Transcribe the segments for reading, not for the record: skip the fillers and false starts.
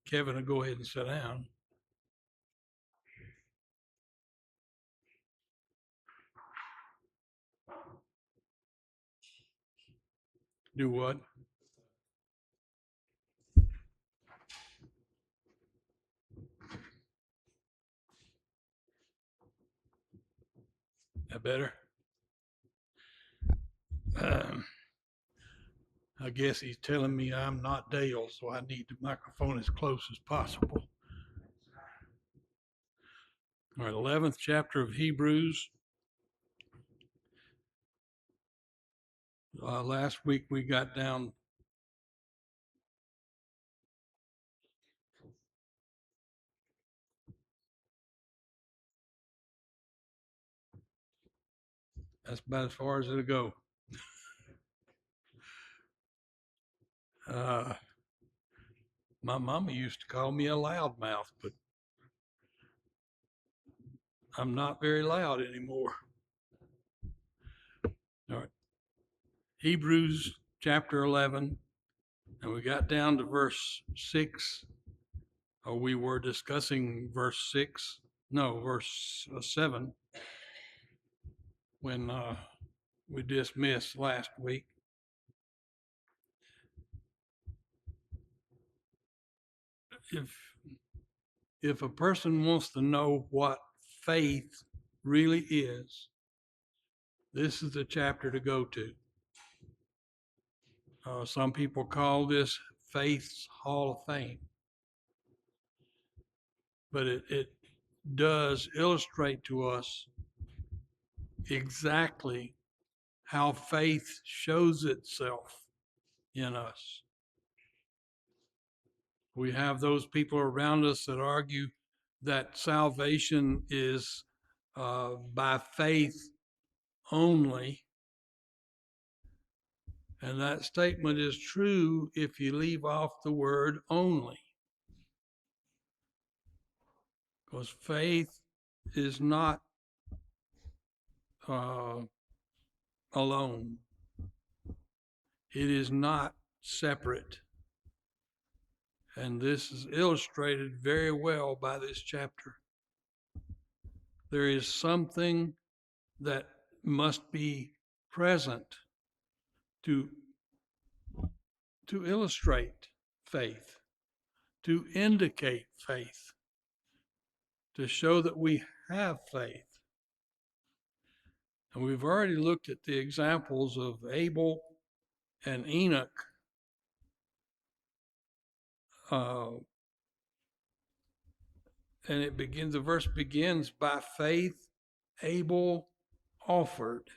Kevin will go ahead and sit down. Do what? That better? I guess he's telling me I'm not Dale, so I need the microphone as close as possible. All right, 11th chapter of Hebrews. Last week we got down that's about as far as it'll go. My mama used to call me a loudmouth, but I'm not very loud anymore. All right. Hebrews chapter 11, and we got down to verse 6. Or we were discussing verse 6, no, verse 7, when we dismissed last week. If a person wants to know what faith really is, this is the chapter to go to. Some people call this Faith's Hall of Fame, but it does illustrate to us exactly how faith shows itself in us. We have those people around us that argue that salvation is by faith only. And that statement is true if you leave off the word only. Because faith is not alone. It is not separate. And this is illustrated very well by this chapter. There is something that must be present to illustrate faith, to indicate faith, to show that we have faith. And we've already looked at the examples of Abel and Enoch. And the verse begins, by faith Abel offered.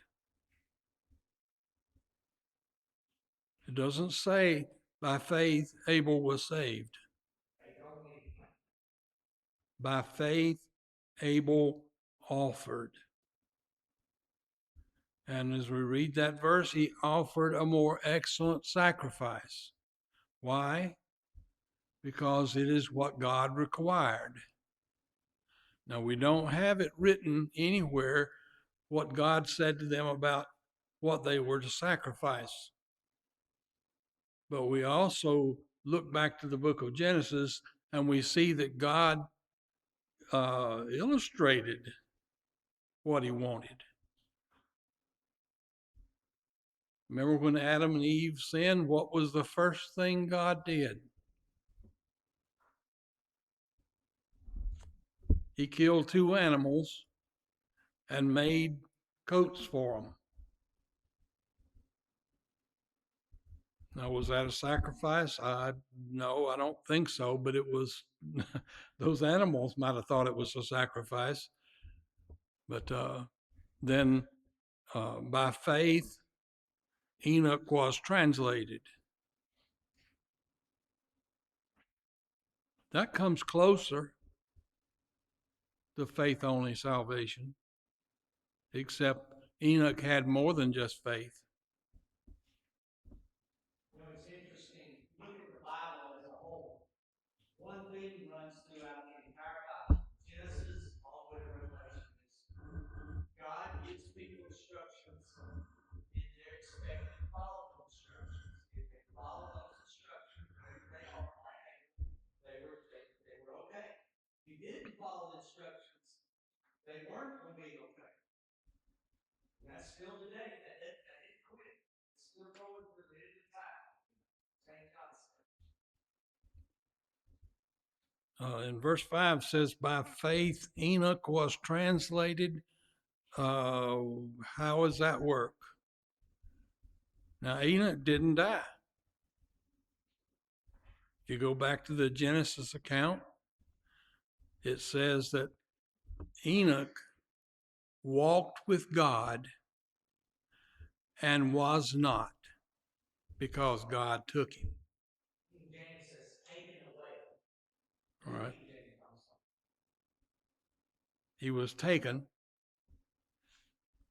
It doesn't say by faith Abel was saved. By faith Abel offered. And as we read that verse, he offered a more excellent sacrifice. Why? Because it is what God required. Now, we don't have it written anywhere what God said to them about what they were to sacrifice. But we also look back to the book of Genesis and we see that God illustrated what he wanted. Remember when Adam and Eve sinned, what was the first thing God did? He killed 2 animals and made coats for them. Now, was that a sacrifice? No, I don't think so, but it was, those animals might have thought it was a sacrifice. But then by faith, Enoch was translated. That comes closer to faith only salvation, except Enoch had more than just faith. You know, it's interesting. Look at the Bible as a whole. One theme runs throughout the entire Bible. Genesis all the way to Revelation is God gives people instructions, and they're expected to follow those instructions. If they follow those instructions, whether they are or they were you didn't follow instructions, they weren't going to be okay. And that's still today. That didn't quit. It's still going for the end of time. Same concept. In verse 5 says, by faith Enoch was translated. How does that work? Now, Enoch didn't die. If you go back to the Genesis account, it says that Enoch walked with God and was not, because God took him. King James says taken away. All right. King James also. He was taken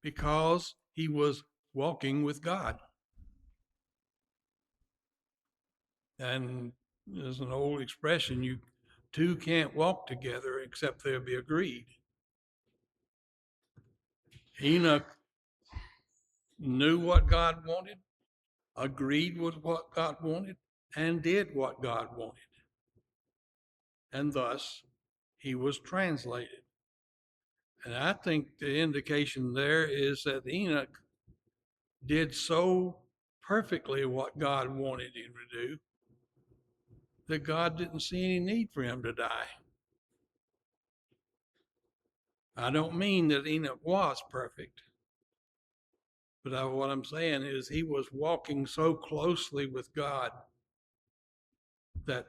because he was walking with God. And there's an old expression, you two can't walk together except they'll be agreed. Enoch knew what God wanted, agreed with what God wanted, and did what God wanted. And thus, he was translated. And I think the indication there is that Enoch did so perfectly what God wanted him to do that God didn't see any need for him to die. I don't mean that Enoch was perfect, but what I'm saying is he was walking so closely with God that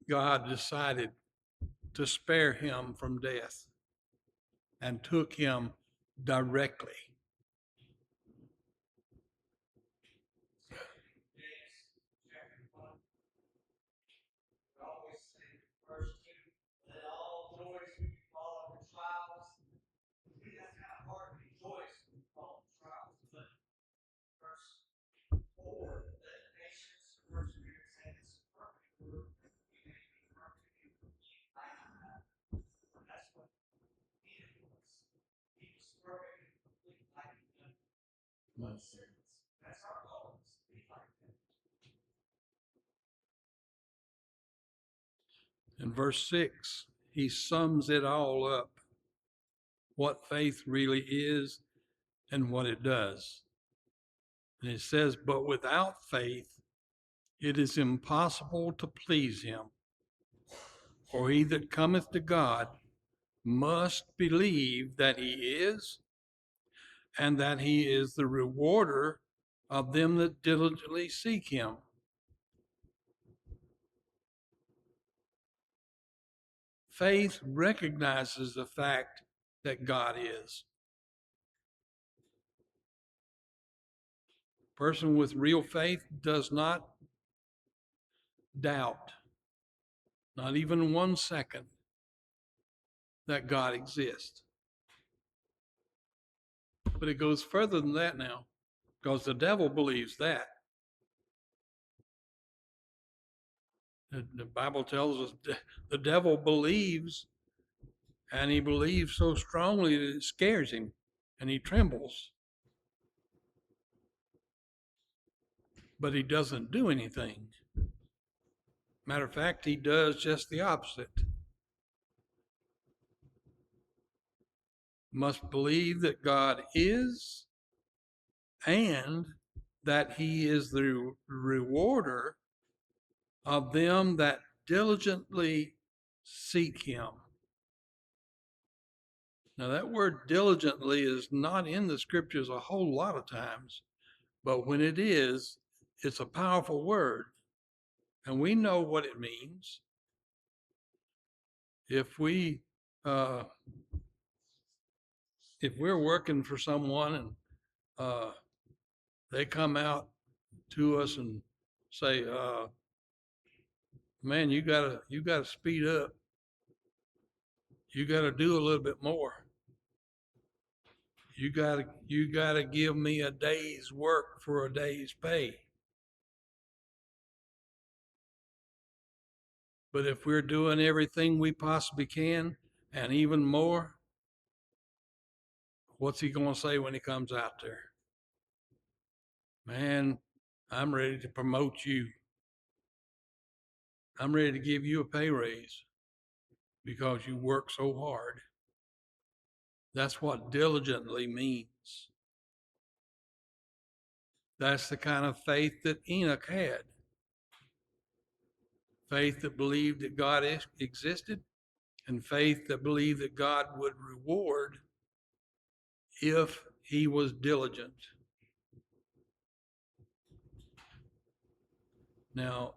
God decided to spare him from death and took him directly. James chapter 1. We always say verse 2, let all joys be fall in trials. That's kind of hard to rejoice when you fall in trials. But verse 4, let patience, perseverance, and its perfect work, you may be perfect and complete. That's what Enoch was. He was perfect and complete like one sentence. That's our goal, is to be like that. In verse 6, he sums it all up, what faith really is and what it does. And it says, but without faith, it is impossible to please him. For he that cometh to God must believe that he is, and that he is the rewarder of them that diligently seek him. Faith recognizes the fact that God is. A person with real faith does not doubt, not even 1 second, that God exists. But it goes further than that now, because the devil believes that. The Bible tells us the devil believes, and he believes so strongly that it scares him, and he trembles. But he doesn't do anything. Matter of fact, he does just the opposite. Must believe that God is, and that he is the rewarder of them that diligently seek him. Now, that word diligently is not in the scriptures a whole lot of times, but when it is, it's a powerful word, and we know what it means. If we're working for someone and they come out to us and say, "Man, you gotta speed up. You gotta do a little bit more. You gotta give me a day's work for a day's pay." But if we're doing everything we possibly can and even more, what's he going to say when he comes out there? Man, I'm ready to promote you. I'm ready to give you a pay raise. because you work so hard. That's what diligently means. That's the kind of faith that Enoch had. Faith that believed that God existed, and faith that believed that God would reward if he was diligent. Now,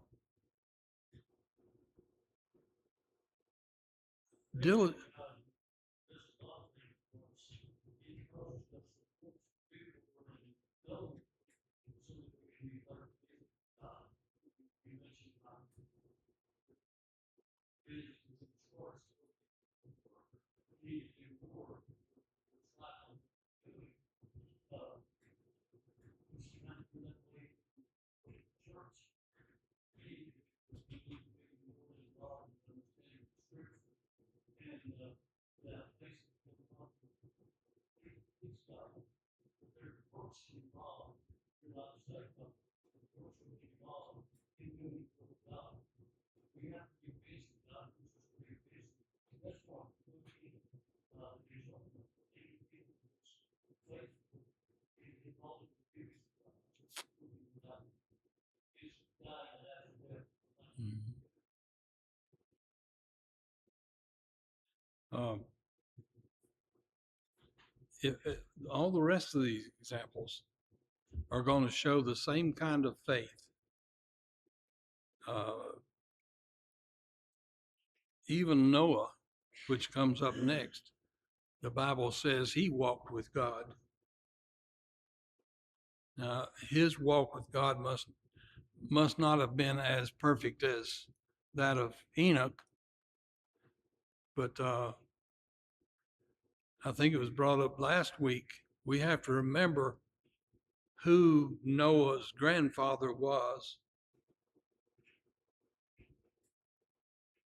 diligent. Um, all the rest of these examples are going to show the same kind of faith. Even Noah, which comes up next, the Bible says he walked with God. Now, his walk with God must not have been as perfect as that of Enoch, but I think it was brought up last week. We have to remember who Noah's grandfather was.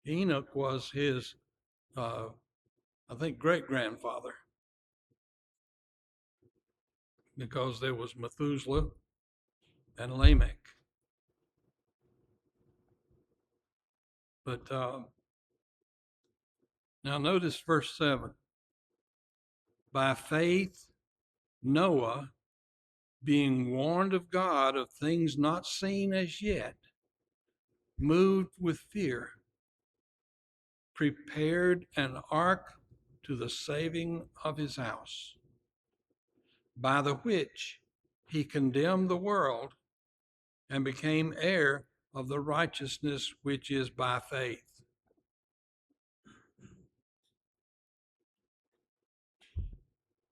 Enoch was his, I think, great grandfather, because there was Methuselah and Lamech. But now notice verse 7. By faith, Noah, being warned of God of things not seen as yet, moved with fear, prepared an ark to the saving of his house, by the which he condemned the world and became heir of the righteousness which is by faith.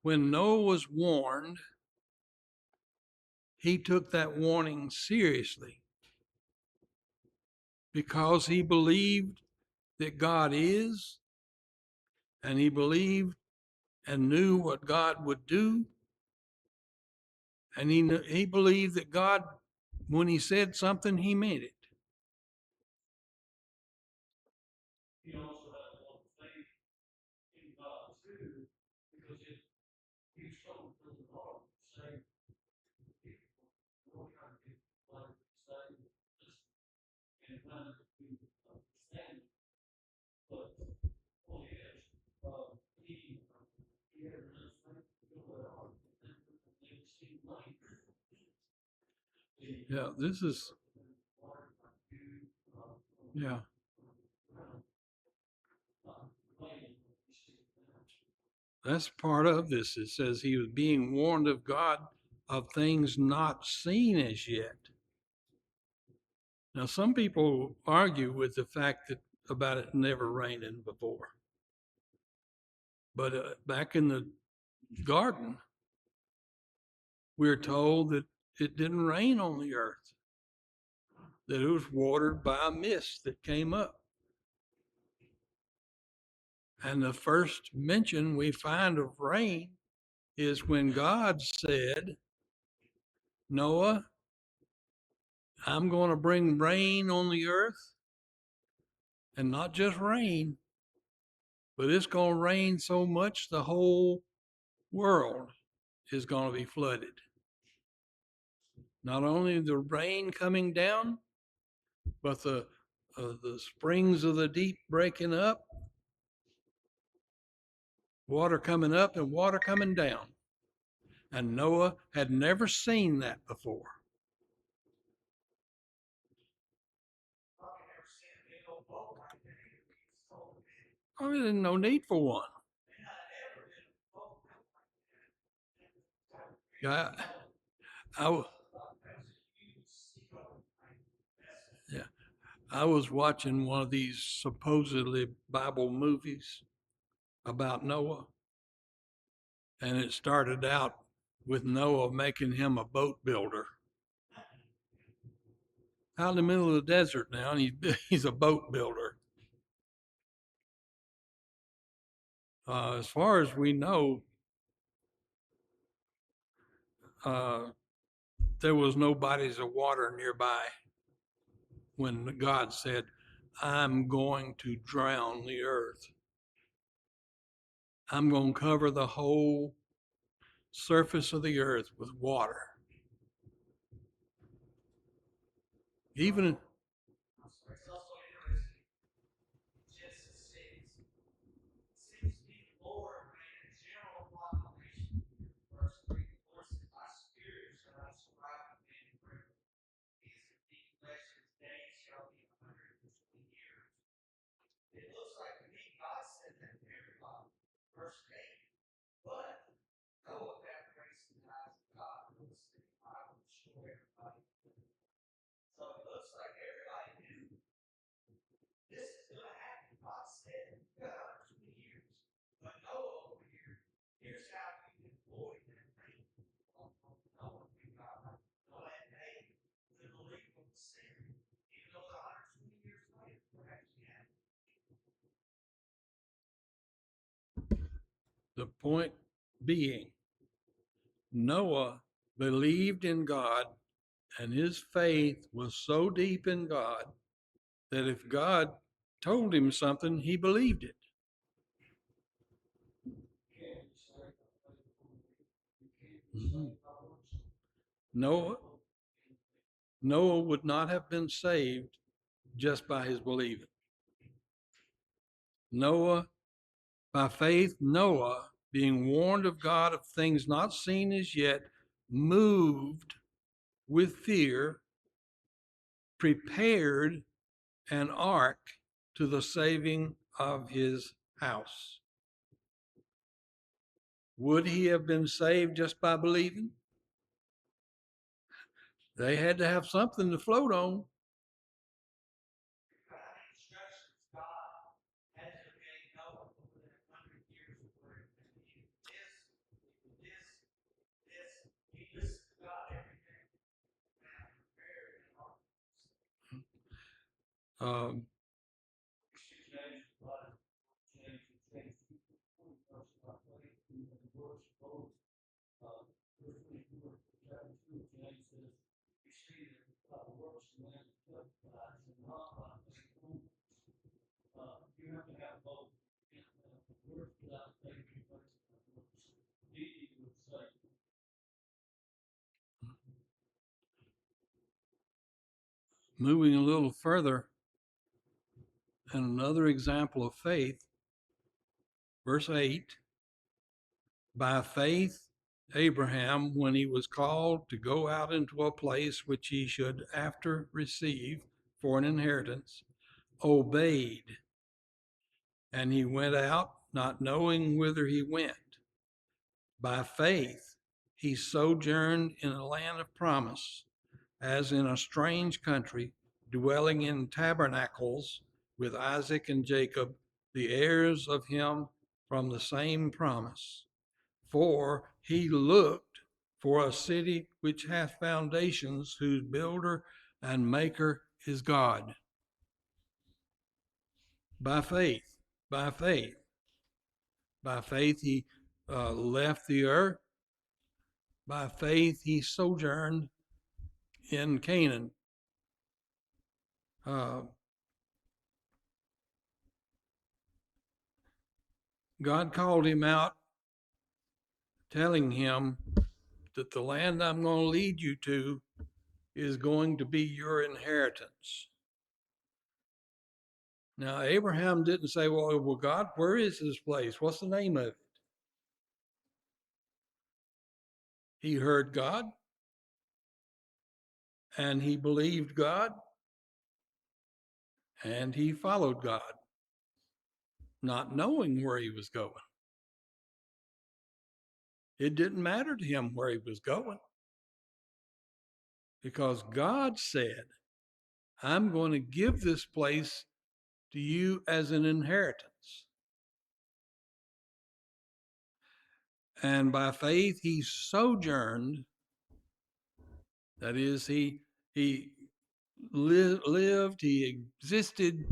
When Noah was warned, he took that warning seriously because he believed that God is, and he believed and knew what God would do. And he believed that God, when he said something, he meant it. He also had a lot of faith in God too, because if he showed the Lord, say, Lord, I get like say this, and when we understand, but oh yes, he had enough faith to go out and they seemed like. Yeah, this is, yeah. That's part of this. It says he was being warned of God of things not seen as yet. Now, some people argue with the fact that about it never raining before. But back in the garden, we're told that it didn't rain on the earth, that it was watered by a mist that came up. And the first mention we find of rain is when God said, Noah, I'm going to bring rain on the earth, and not just rain, but it's going to rain so much the whole world is going to be flooded. Not only the rain coming down, but the springs of the deep breaking up, water coming up and water coming down. And Noah had never seen that before. Probably never seen a big old boat like that either. It's so big. Oh, there's no need for one. May not ever been a boat built like that. Yeah, That was a huge sailboat, right? Vessel. yeah. I was watching one of these supposedly Bible movies about Noah, and it started out with Noah making him a boat builder out in the middle of the desert now, and he's a boat builder. As far as we know, there was no bodies of water nearby when God said, I'm going to drown the earth. I'm going to cover the whole surface of the earth with water. Even It's also interesting. Genesis 6. It seems to be the Lord made a general proclamation. Verse 3, the Lord said, my spirit shall not strive with man forever. His deep flesh, his days shall be 120 years. It looks like to me God said that to everybody. Verse 8, but Noah had grace in the eyes of God. Noah said, I will destroy everybody. So it looks like everybody knew this is going to happen. God said, you got 120 years. But Noah over here, here's how you can avoid that thing. Noah, we got Noah and David, the believer of sin. Even though it's 120 years later, perhaps he had. the point being, Noah believed in God, and his faith was so deep in God that if God told him something, he believed it. Mhm. Noah would not have been saved just by his believing. By faith, Noah, being warned of God of things not seen as yet, moved with fear, prepared an ark to the saving of his house. Would he have been saved just by believing? They had to have something to float on. But how many instructions God had to obey Noah over that 100 years of where he did this. He listened to God every day. Now, prepare and all. Um, You have to have both. Moving a little further, and another example of faith, verse 8, by faith, Abraham, when he was called to go out into a place which he should after receive for an inheritance, obeyed, and he went out, not knowing whither he went. By faith, he sojourned in a land of promise, as in a strange country, dwelling in tabernacles with Isaac and Jacob, the heirs of him from the same promise. For he looked for a city which hath foundations, whose builder and maker is God. By faith, by faith, by faith, he left the earth. By faith, he sojourned in Canaan. God called him out, telling him that the land I'm going to lead you to is going to be your inheritance. Now, Abraham didn't say, well, God, where is this place? What's the name of it? He heard God and he believed God and he followed God, not knowing where he was going. It didn't matter to him where he was going because God said, I'm going to give this place to you as an inheritance. And by faith, he sojourned. That is, he lived, he existed.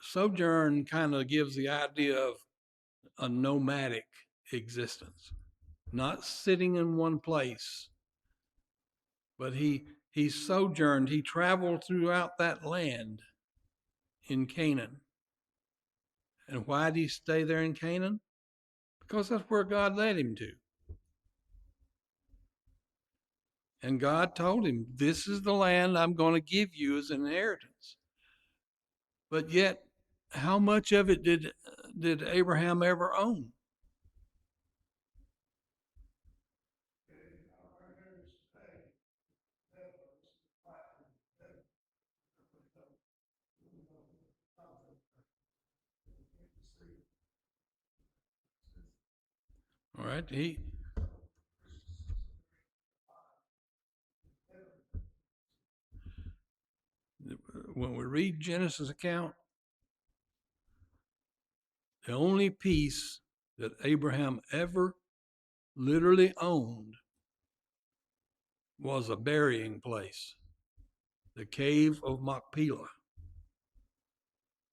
Sojourn kind of gives the idea of a nomadic existence, not sitting in one place, but he sojourned. He traveled throughout that land in Canaan. And why did he stay there in Canaan? Because that's where God led him to. And God told him, this is the land I'm going to give you as an inheritance. But yet, how much of it did Abraham ever own? All right, when we read Genesis account, the only piece that Abraham ever literally owned was a burying place, the cave of Machpelah.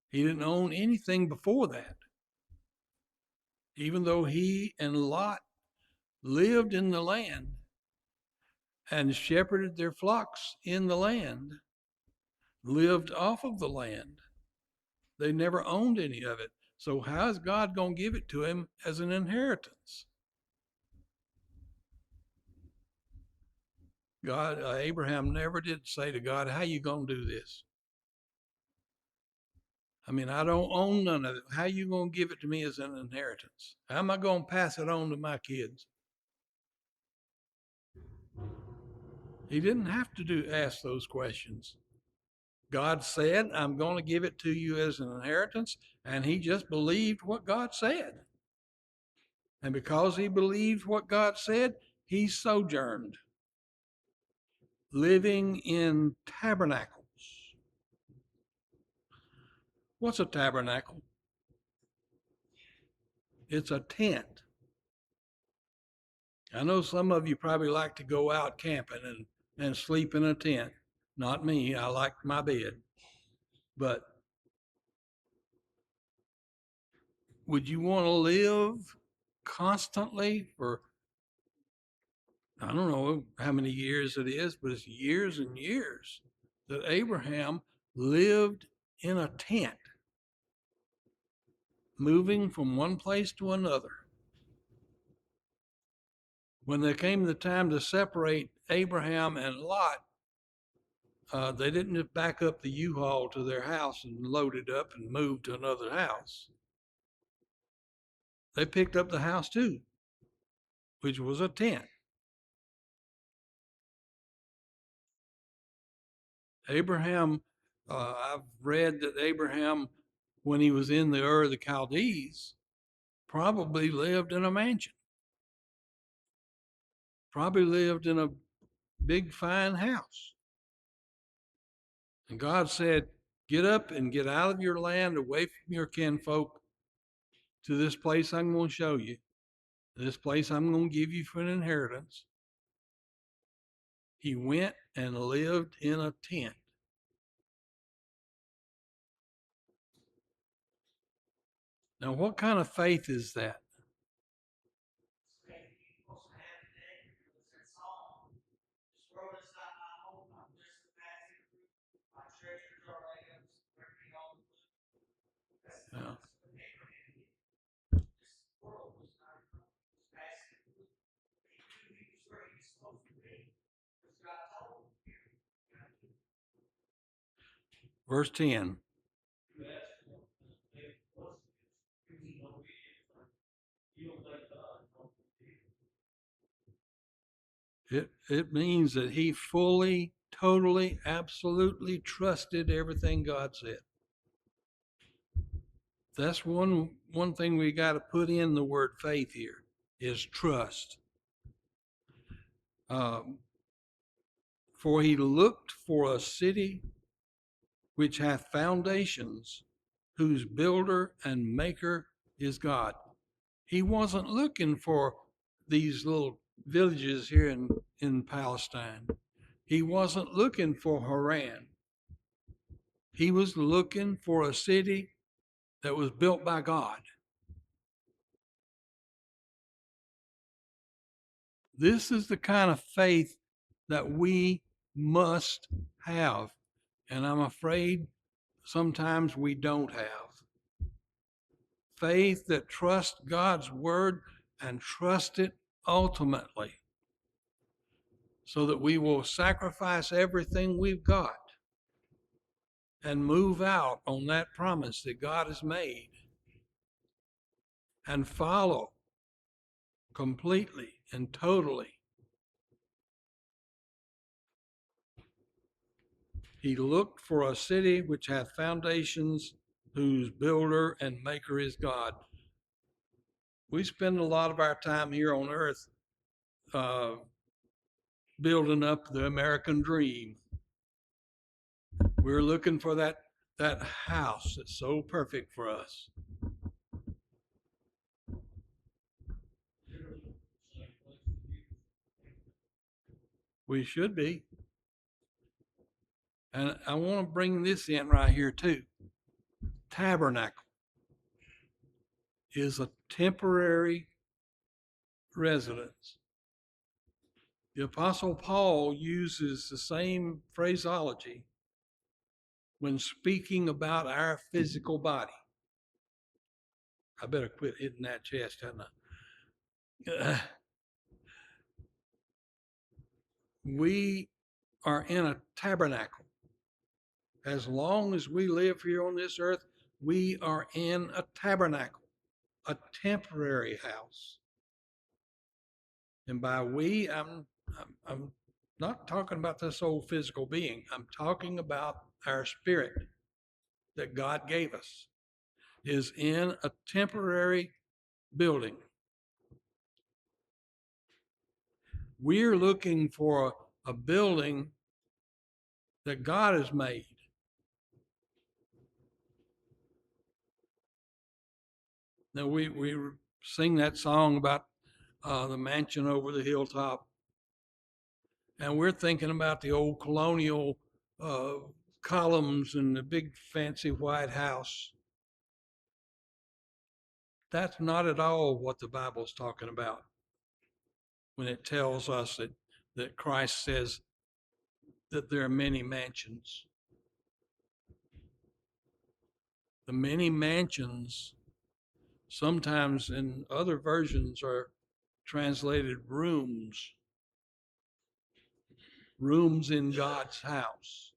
He didn't own anything before that. Even though he and Lot lived in the land and shepherded their flocks in the land, lived off of the land, they never owned any of it. So how is God going to give it to him as an inheritance? Abraham never did say to God, how you going to do this? I mean, I don't own none of it. How you going to give it to me as an inheritance? How am I going to pass it on to my kids? He didn't have to ask those questions. God said, I'm going to give it to you as an inheritance. And he just believed what God said. And because he believed what God said, he sojourned, living in tabernacles. What's a tabernacle? It's a tent. I know some of you probably like to go out camping and sleep in a tent. Not me. I like my bed. But would you want to live constantly for, I don't know how many years it is, but it's years and years that Abraham lived in a tent, moving from one place to another. When there came the time to separate Abraham and Lot, they didn't just back up the U-Haul to their house and load it up and move to another house. They picked up the house too, which was a tent. Abraham, I've read that Abraham, when he was in the Ur of the Chaldees, probably lived in a mansion, probably lived in a big, fine house. And God said, get up and get out of your land, away from your kinfolk, to this place I'm going to show you, this place I'm going to give you for an inheritance. He went and lived in a tent. Now, what kind of faith is that? Yeah. Verse 10. It means that he fully, totally, absolutely trusted everything God said. That's one thing we got to put in the word faith here is trust. Um, for he looked for a city which hath foundations, whose builder and maker is God. He wasn't looking for these little villages here in Palestine. He wasn't looking for Haran. He was looking for a city that was built by God. This is the kind of faith that we must have. And I'm afraid sometimes we don't have. Faith that trusts God's word and trust it ultimately, so that we will sacrifice everything we've got and move out on that promise that God has made and follow completely and totally. He looked for a city which hath foundations, whose builder and maker is God. We spend a lot of our time here on earth uh, building up the American dream. We're looking for that house that's so perfect for us. We should be. And I want to bring this in right here too. Tabernacle is a temporary residence. The Apostle Paul uses the same phraseology when speaking about our physical body. I better quit hitting that chest, hadn't I? We are in a tabernacle. As long as we live here on this earth, we are in a tabernacle, a temporary house. And by we, I'm not talking about this old physical being. I'm talking about our spirit that God gave us is in a temporary building. We're looking for a building that God has made. Now we sing that song about the mansion over the hilltop, and we're thinking about the old colonial uh, columns and the big fancy white house. That's not at all what the Bible's talking about when it tells us that Christ says that there are many mansions. The many mansions, sometimes in other versions, are translated rooms, rooms in God's house.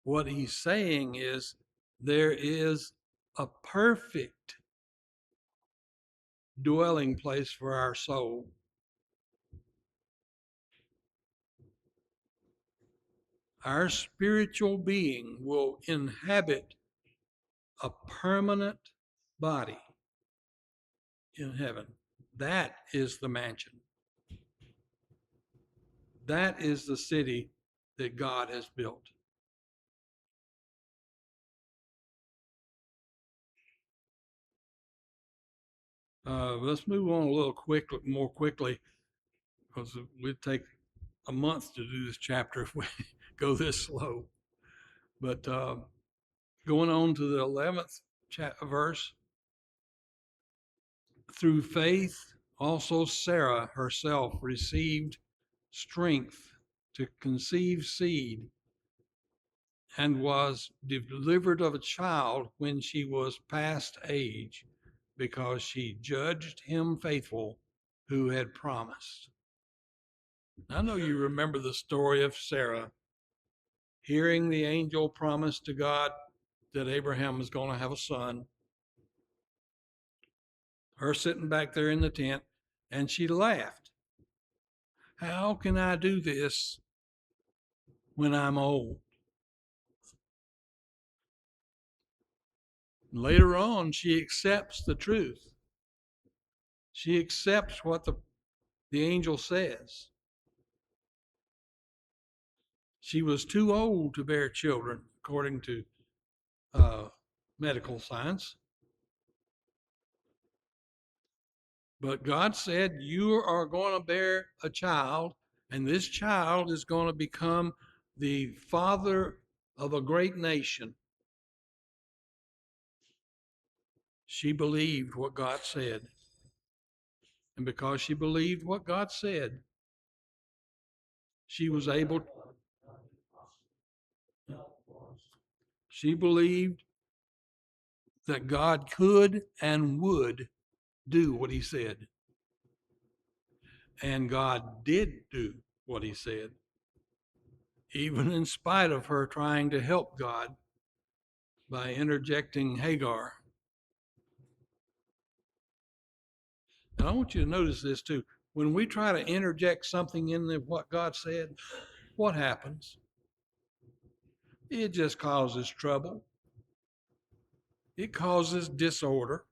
What he's saying is there is a perfect dwelling place for our soul. Our spiritual being will inhabit a permanent body in heaven. That is the mansion. That is the city that God has built. Let's move on a little more quickly, because it would take a month to do this chapter if we go this slow. But going on to the 11th verse, through faith, also Sarah herself received strength to conceive seed and was delivered of a child when she was past age, because she judged him faithful who had promised. I know you remember the story of Sarah hearing the angel promise to God that Abraham was going to have a son, her sitting back there in the tent, and she laughed. How can I do this when I'm old? Later on, she accepts the truth. She accepts what the angel says. She was too old to bear children, according to medical science. But God said, you are going to bear a child, and this child is going to become the father of a great nation. She believed what God said. And because she believed what God said, she was able, she believed that God could and would do what he said. And God did do what he said, even in spite of her trying to help God by interjecting Hagar. And I want you to notice this too. When we try to interject something in what God said, what happens? It just causes trouble. It causes disorder.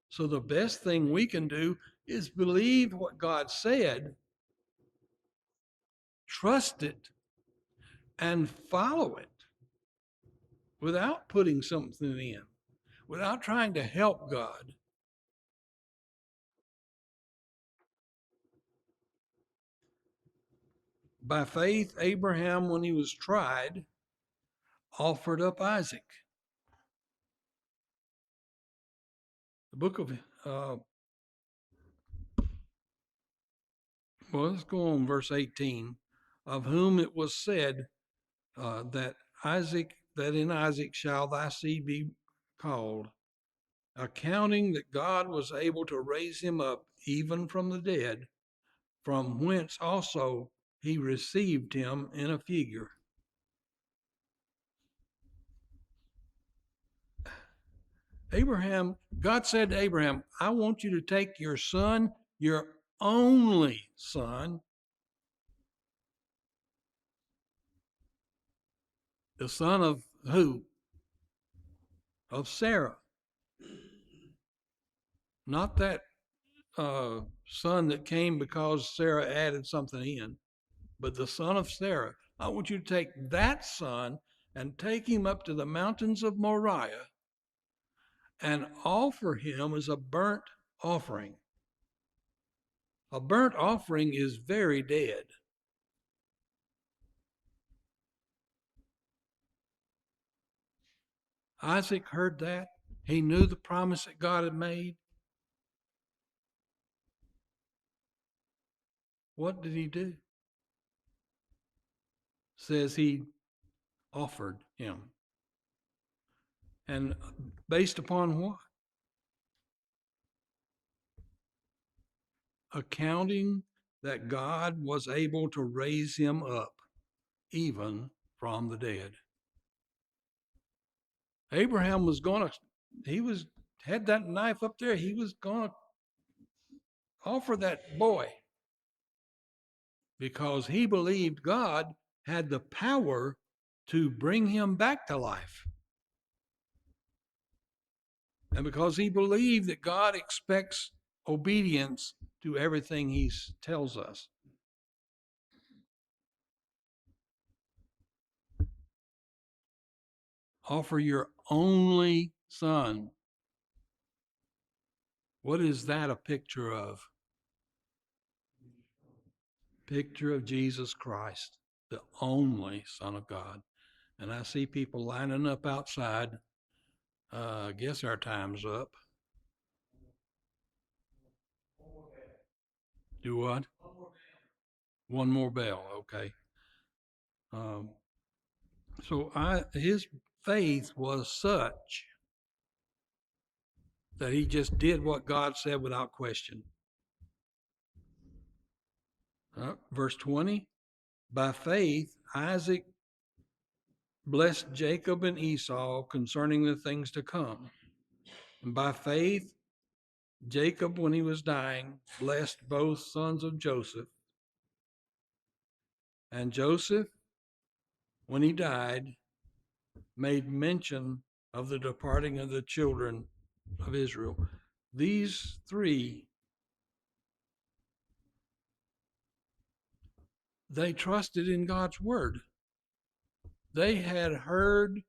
So the best thing we can do is believe what God said, trust it, and follow it without putting something in, without trying to help God. By faith, Abraham, when he was tried, offered up Isaac. The book of, well, let's go on verse 18, of whom it was said that in Isaac shall thy seed be called, accounting that God was able to raise him up even from the dead, from whence also he received him in a figure. God said to Abraham, I want you to take your son, your only son, the son of who? Of Sarah. Not that son that came because Sarah added something in, but the son of Sarah. I want you to take that son and take him up to the mountains of Moriah and offer him as a burnt offering. A burnt offering is very dead. Isaac heard that. He knew the promise that God had made. What did he do? Says he offered him. And based upon what? Accounting that God was able to raise him up even from the dead. Abraham was going to, had that knife up there. He was going to offer that boy because he believed God had the power to bring him back to life. And because he believed that God expects obedience to everything he tells us. Offer your only son. What is that a picture of? Picture of Jesus Christ, the only Son of God. And I see people lining up outside. I guess our time's up. Do what? One more bell, okay. So his faith was such that he just did what God said without question. Verse 20, by faith, Isaac blessed Jacob and Esau concerning the things to come. And by faith, Jacob, when he was dying, blessed both sons of Joseph. And Joseph, when he died, made mention of the departing of the children of Israel. These three, they trusted in God's word. They had heard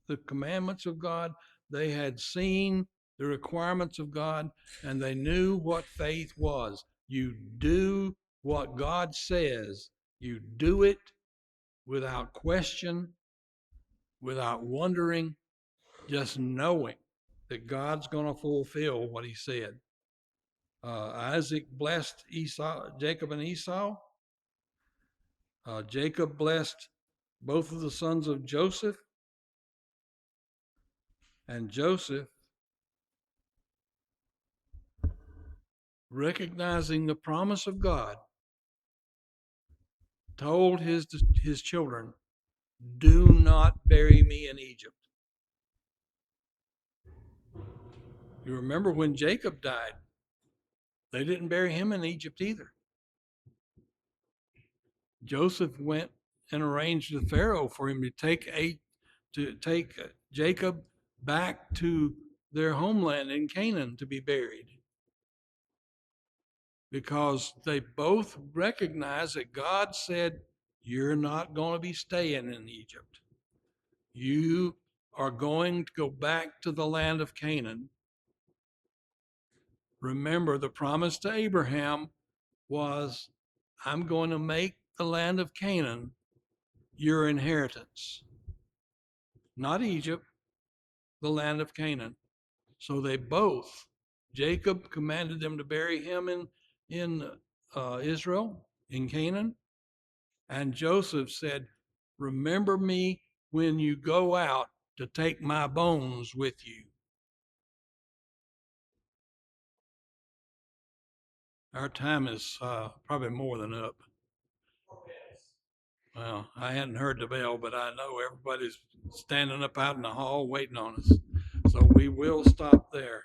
the commandments of God, they had seen the requirements of God, and they knew what faith was. You do what God says, you do it without question, without wondering, just knowing that God's going to fulfill what he said. Isaac blessed Jacob and Esau. Jacob blessed both of the sons of Joseph, and Joseph, recognizing the promise of God, told his children, "Do not bury me in Egypt." You remember when Jacob died, they didn't bury him in Egypt either. Joseph went and arranged with Pharaoh for him to take Jacob back to their homeland in Canaan to be buried, because they both recognized that God said, "You're not going to be staying in Egypt. You are going to go back to the land of Canaan." Remember, the promise to Abraham was, "I'm going to make the land of Canaan your inheritance." Not Egypt, the land of Canaan. So they both, Jacob commanded them to bury him in Israel, in Canaan. And Joseph said, "Remember me when you go out to take my bones with you." Our time is probably more than up. Well, I hadn't heard the bell, but I know everybody's standing up out in the hall waiting on us. So we will stop there.